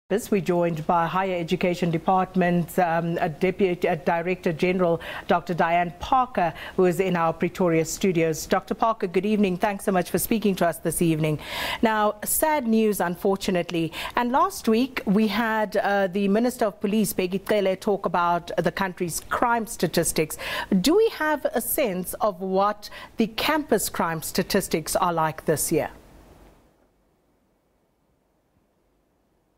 We're joined by Higher Education Department Deputy Director General, Dr. Diane Parker, who is in our Pretoria studios. Dr. Parker, good evening. Thanks so much for speaking to us this evening. Now, sad news, unfortunately. And last week, we had the Minister of Police, Bheki Cele, talk about the country's crime statistics. Do we have a sense of what the campus crime statistics are like this year?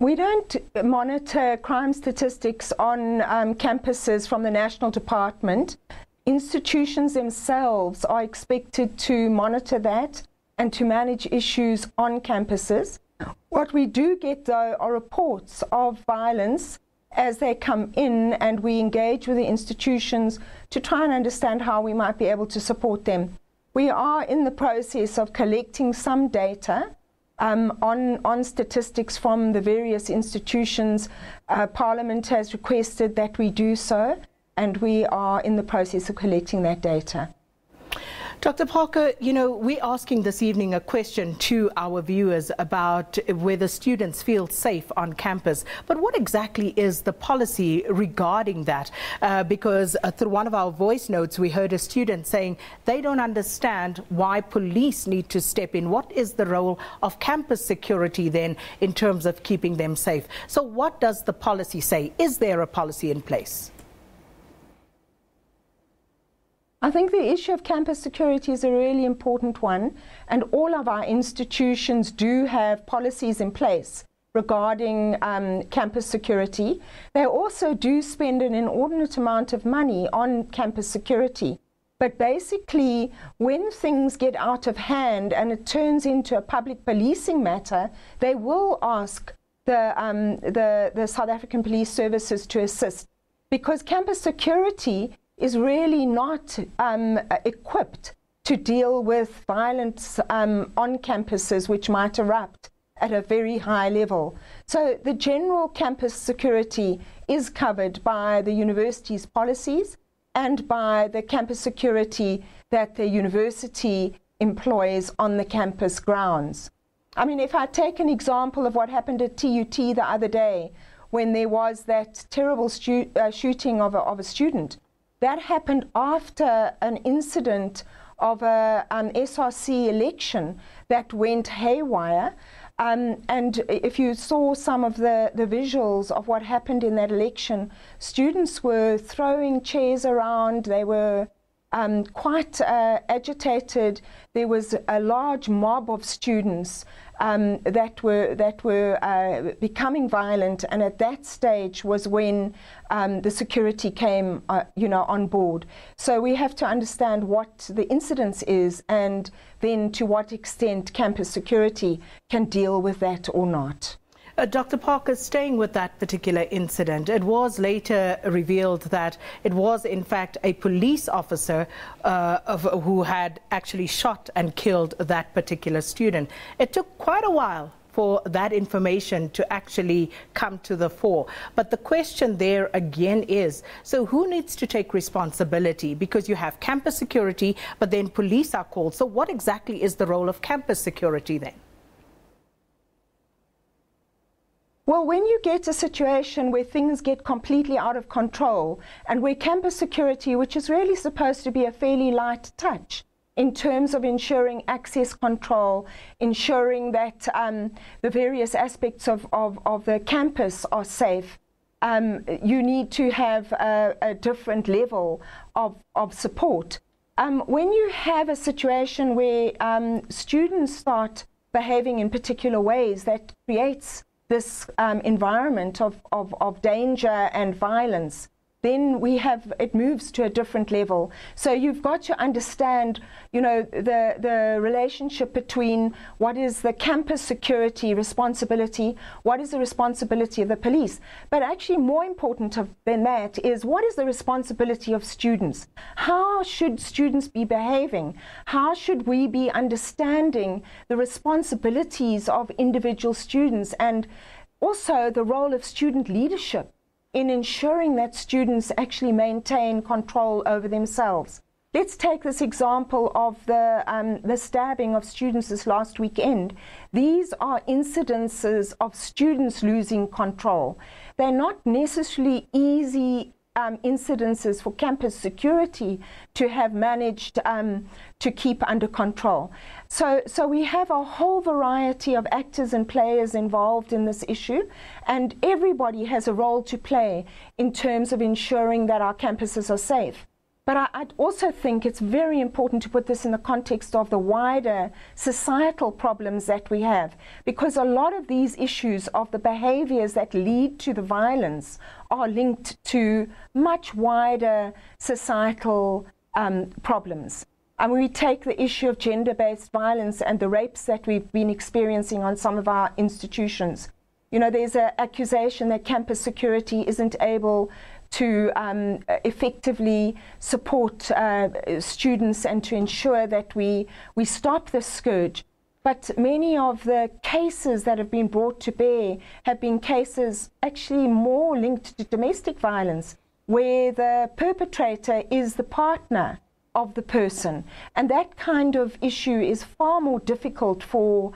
We don't monitor crime statistics on campuses from the National Department. Institutions themselves are expected to monitor that and to manage issues on campuses. What we do get, though, are reports of violence as they come in, and we engage with the institutions to try and understand how we might be able to support them. We are in the process of collecting some data on statistics from the various institutions. Parliament has requested that we do so, and we are in the process of collecting that data. Dr. Parker, you know, we're asking this evening a question to our viewers about whether students feel safe on campus. But what exactly is the policy regarding that? Because through one of our voice notes, we heard a student saying they don't understand why police need to step in. What is the role of campus security then in terms of keeping them safe? So what does the policy say? Is there a policy in place? I think the issue of campus security is a really important one, and all of our institutions do have policies in place regarding campus security. They also do spend an inordinate amount of money on campus security. But basically, when things get out of hand and it turns into a public policing matter, they will ask the South African Police Services to assist, because campus security is really not equipped to deal with violence on campuses which might erupt at a very high level. So the general campus security is covered by the university's policies and by the campus security that the university employs on the campus grounds. I mean, if I take an example of what happened at TUT the other day, when there was that terrible shooting of a student, that happened after an incident of an SRC election that went haywire. And if you saw some of the visuals of what happened in that election, students were throwing chairs around. They were quite agitated. There was a large mob of students that were becoming violent, and at that stage was when the security came, on board. So we have to understand what the incidence is, and then to what extent campus security can deal with that or not. Dr. Parker, staying with that particular incident, it was later revealed that it was in fact a police officer who had actually shot and killed that particular student. It took quite a while for that information to actually come to the fore. But the question there again is, so who needs to take responsibility? Because you have campus security, but then police are called. So what exactly is the role of campus security then? Well, when you get a situation where things get completely out of control, and where campus security, which is really supposed to be a fairly light touch in terms of ensuring access control, ensuring that the various aspects of the campus are safe, you need to have a different level of support. When you have a situation where students start behaving in particular ways, that creates this environment of danger and violence, then it moves to a different level. So you've got to understand, the relationship between what is the campus security responsibility, what is the responsibility of the police. But actually more important than that is, what is the responsibility of students? How should students be behaving? How should we be understanding the responsibilities of individual students, and also the role of student leadership in ensuring that students actually maintain control over themselves? Let's take this example of the stabbing of students this last weekend. These are incidences of students losing control. They're not necessarily easy incidences for campus security to have managed to keep under control. So we have a whole variety of actors and players involved in this issue, and everybody has a role to play in terms of ensuring that our campuses are safe. But I also think it's very important to put this in the context of the wider societal problems that we have, because a lot of these issues of the behaviors that lead to the violence are linked to much wider societal problems. And we take the issue of gender-based violence and the rapes that we've been experiencing on some of our institutions. You know, there's an accusation that campus security isn't able to effectively support students and to ensure that we stop this scourge. But many of the cases that have been brought to bear have been cases actually more linked to domestic violence, where the perpetrator is the partner of the person. And that kind of issue is far more difficult for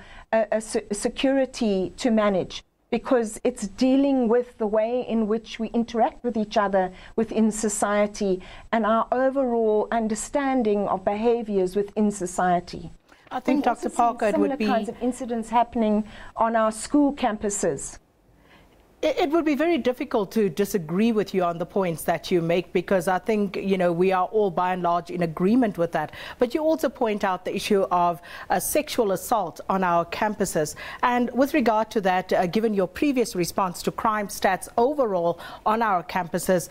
security to manage, because it's dealing with the way in which we interact with each other within society and our overall understanding of behaviors within society. I think, Dr. Parker, it would be similar kinds of incidents happening on our school campuses. It would be very difficult to disagree with you on the points that you make, because I think, you know, we are all by and large in agreement with that. But you also point out the issue of sexual assault on our campuses. And with regard to that, given your previous response to crime stats overall on our campuses,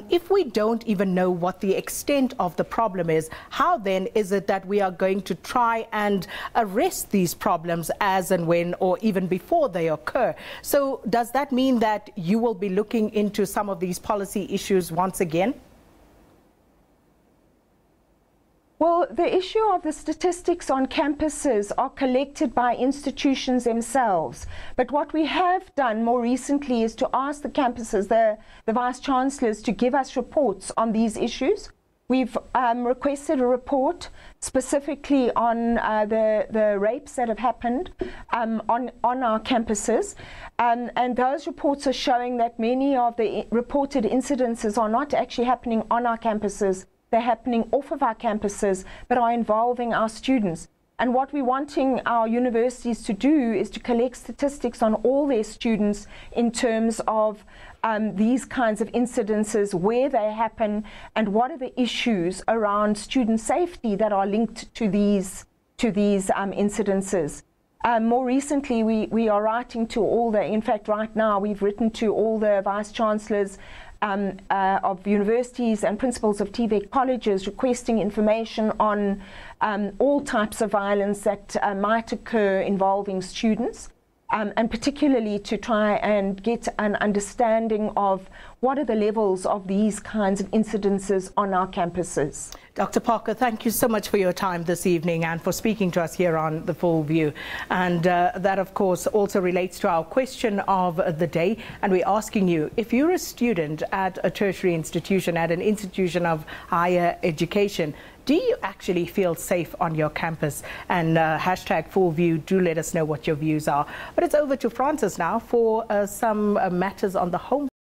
if we don't even know what the extent of the problem is, how then is it that we are going to try and arrest these problems as and when, or even before they occur? So does that mean that you will be looking into some of these policy issues once again? Well, the issue of the statistics on campuses are collected by institutions themselves. But what we have done more recently is to ask the campuses, the vice-chancellors, to give us reports on these issues. We've requested a report specifically on the rapes that have happened on our campuses. And those reports are showing that many of the reported incidences are not actually happening on our campuses. They're happening off of our campuses, but are involving our students. And what we're wanting our universities to do is to collect statistics on all their students in terms of these kinds of incidences, where they happen, and what are the issues around student safety that are linked to these incidences. More recently, we are writing to all the, in fact, right now, we've written to all the vice-chancellors of universities and principals of TVET colleges requesting information on all types of violence that might occur involving students. And particularly to try and get an understanding of what are the levels of these kinds of incidences on our campuses. Dr. Parker, thank you so much for your time this evening and for speaking to us here on The Full View. And that, of course, also relates to our question of the day. And we're asking you, if you're a student at a tertiary institution, at an institution of higher education, do you actually feel safe on your campus? And hashtag Full View, do let us know what your views are. But it's over to Francis now for some matters on the home